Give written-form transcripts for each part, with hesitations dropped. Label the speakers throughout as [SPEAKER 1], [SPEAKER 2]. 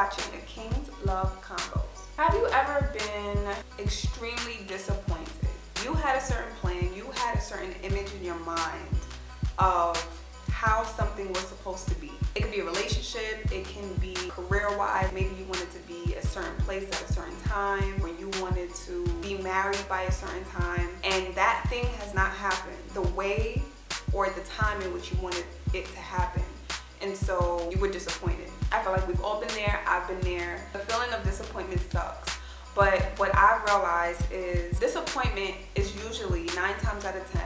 [SPEAKER 1] watching A King's Love Combos. Have you ever been extremely disappointed? You had a certain plan, you had a certain image in your mind of how something was supposed to be. It could be a relationship, it can be career-wise. Maybe you wanted to be a certain place at a certain time, or you wanted to be married by a certain time, and that thing has not happened the way or the time in which you wanted it to happen. And so you were disappointed. I feel like we've all been there, I've been there. The feeling of disappointment sucks. But what I've realized is disappointment is usually 9 times out of 10,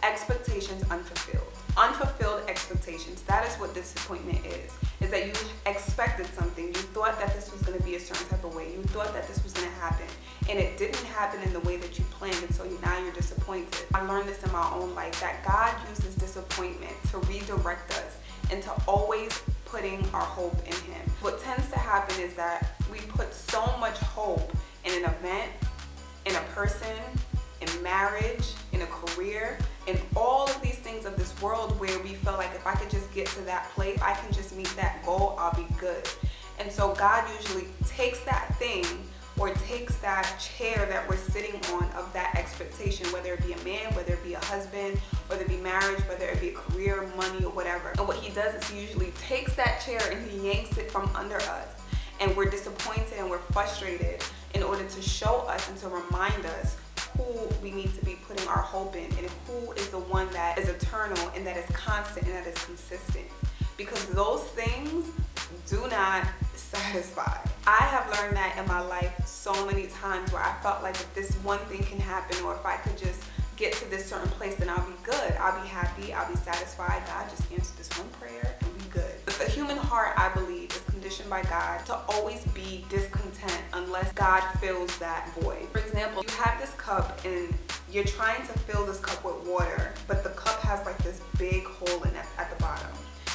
[SPEAKER 1] expectations unfulfilled. Unfulfilled expectations, that is what disappointment is that you expected something. You thought that this was going to be a certain type of way. You thought that this was going to happen, and it didn't happen in the way that you planned, and so now you're disappointed. I learned this in my own life, that God uses disappointment to redirect us into always putting our hope in Him. What tends to happen is that we put so much hope in an event, in a person, in marriage, in a career, in all of these things of this world where we feel like if I could just get to that place, if I can just meet that goal, I'll be good. And so God usually takes that thing or takes that chair that we're sitting on of that expectation, whether it be a man, whether it be a husband, whether it be marriage, whether it be a career, money, or whatever. And what He does is He usually takes that chair and He yanks it from under us. And we're disappointed and we're frustrated in order to show us and to remind us who we need to be putting our hope in, and who is the one that is eternal and that is constant and that is consistent. Because those things do not satisfy. I have learned that in my life so many times where I felt like if this one thing can happen, or if I could just get to this certain place, then I'll be good. I'll be happy. I'll be satisfied. God, just answer this one prayer and be good. But the human heart, I believe, is conditioned by God to always be discontent unless God fills that void. For example, you have this cup and you're trying to fill this cup with water, but the cup has like this big hole in it at the bottom.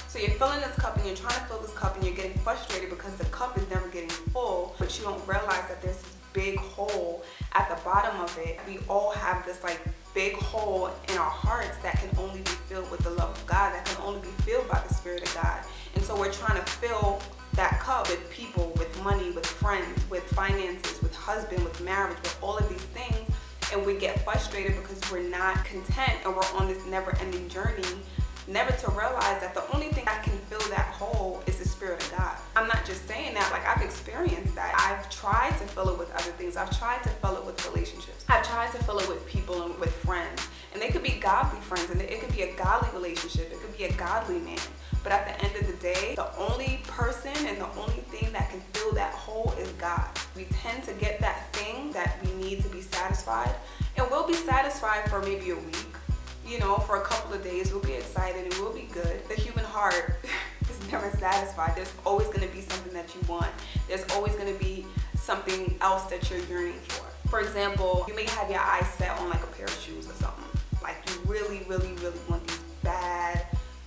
[SPEAKER 1] So you're filling this cup and you're trying to fill this cup and you're getting frustrated because the cup is never getting full, but you don't realize that there's this big hole at the bottom of it. We all have this like big hole in our hearts that can only be filled with the love of God, that can only be filled by the Spirit of God. And so we're trying to fill that cup with people, with money, with friends, with finances, with husband, with marriage, with all of these things. And we get frustrated because we're not content and we're on this never-ending journey, never to realize that the only thing that can fill that hole is the Spirit of God. I'm not just saying that, like I've experienced that. I've tried to fill it with other things. I've tried to fill it with relationships. I've tried to fill it with people and with friends. And they could be godly friends, and it could be a godly relationship. It could be a godly man. But at the end of the day, the only person and the only thing that can fill that hole is God. We tend to get that thing that we need to be satisfied, and we'll be satisfied for maybe a week. You know, for a couple of days, we'll be excited and we'll be good. The human heart is never satisfied. There's always going to be something that you want. There's always going to be something else that you're yearning for. For example, you may have your eyes set on like a pair of shoes or something. Like you really, really, really want these bad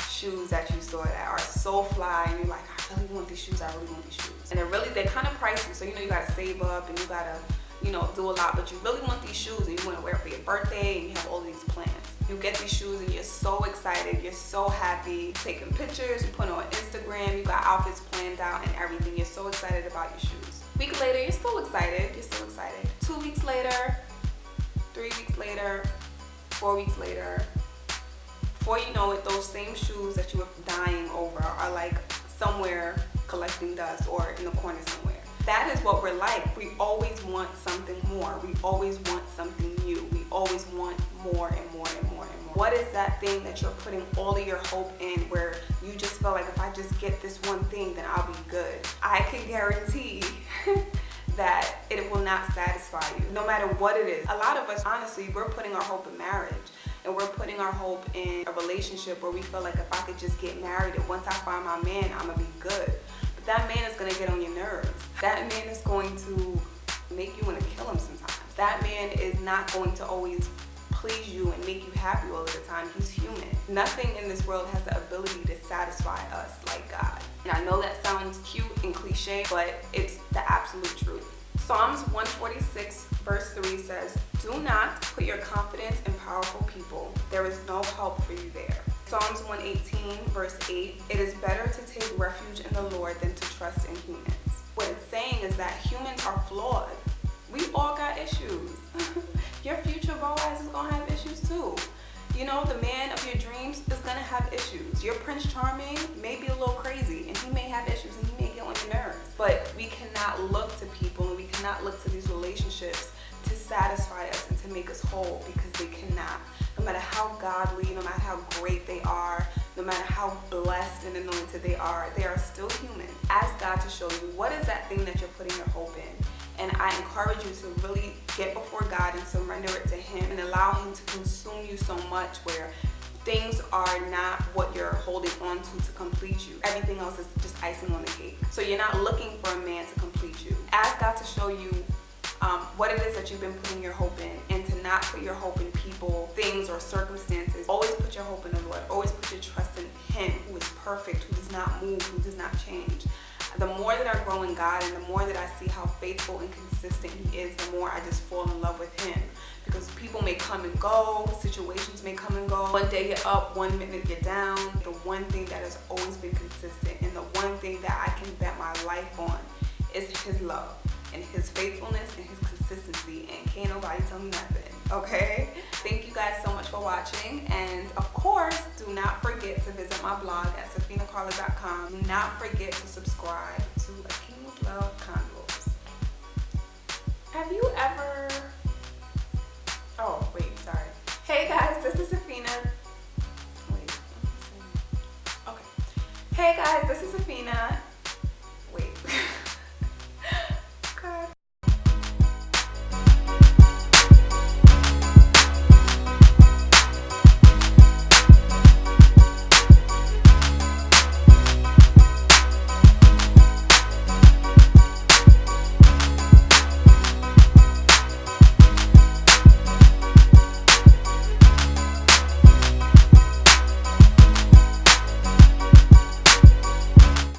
[SPEAKER 1] shoes that you saw that are so fly, and you're like, I really want these shoes, I really want these shoes. And they're kind of pricey, so you know you gotta save up and you gotta, you know, do a lot, but you really want these shoes and you want to wear it for your birthday and you have all these plans. You get these shoes and you're so excited, you're so happy, taking pictures, you put it on Instagram, you got outfits planned out and everything. You're so excited about your shoes. A week later, you're still excited. 2 weeks later, 3 weeks later, 4 weeks later, before you know it, those same shoes that you were dying over are like somewhere collecting dust or in the corner somewhere. That is what we're like. We always want something more. We always want something new. We always want more and more and more and more. What is that thing that you're putting all of your hope in, where you just feel like if I just get this one thing, then I'll be good? I can guarantee that it will not satisfy you, no matter what it is. A lot of us, honestly, we're putting our hope in marriage. And we're putting our hope in a relationship where we feel like if I could just get married and once I find my man, I'm gonna be good. But that man is gonna get on your nerves. That man is going to make you want to kill him sometimes. That man is not going to always please you and make you happy all of the time. He's human. Nothing in this world has the ability to satisfy us like God. And I know that sounds cute and cliche, but it's the absolute truth. Psalms 146 verse 3 says, "Do not put your confidence in powerful people. There is no help for you there." Psalms 118 verse 8, "It is better to take refuge in the Lord than to trust in humans." What it's saying is that humans are flawed. We all got issues. Your future Boaz is gonna have issues too. You know, the man of your dreams is gonna have issues. Your Prince Charming may be a little crazy and he may have issues and he may get on your nerves. But we cannot look to people and we cannot look to these relationships to satisfy us and to make us whole, because they cannot. No matter how godly, no matter how great they are, no matter how blessed and anointed they are still human. Ask God to show you what is that thing that you're putting your hope in. And I encourage you to really get before God and surrender it to Him and allow Him to consume you so much where things are not what you're holding on to complete you. Everything else is just icing on the cake. So you're not looking for a man to complete you. Ask God to show you what it is that you've been putting your hope in, and to not put your hope in people, things, or circumstances. Always put your hope in the Lord. Always put your trust in Him, who is perfect, who does not move, who does not change. The more that I grow in God and the more that I see how faithful and consistent He is, the more I just fall in love with Him. Because people may come and go, situations may come and go. One day you're up, 1 minute you're down. The one thing that has always been consistent and the one thing that I can bet my life on is His love and His faithfulness and His consistency, and can't nobody tell me nothing, okay? Thank you guys so much for watching, and of course, do not forget to visit my blog at SafinaCarla.com. Do not forget to subscribe to A King's Love Convos. Have you ever... Oh, wait, sorry. Hey guys, this is Safina. Wait, okay. Hey guys, this is Safina,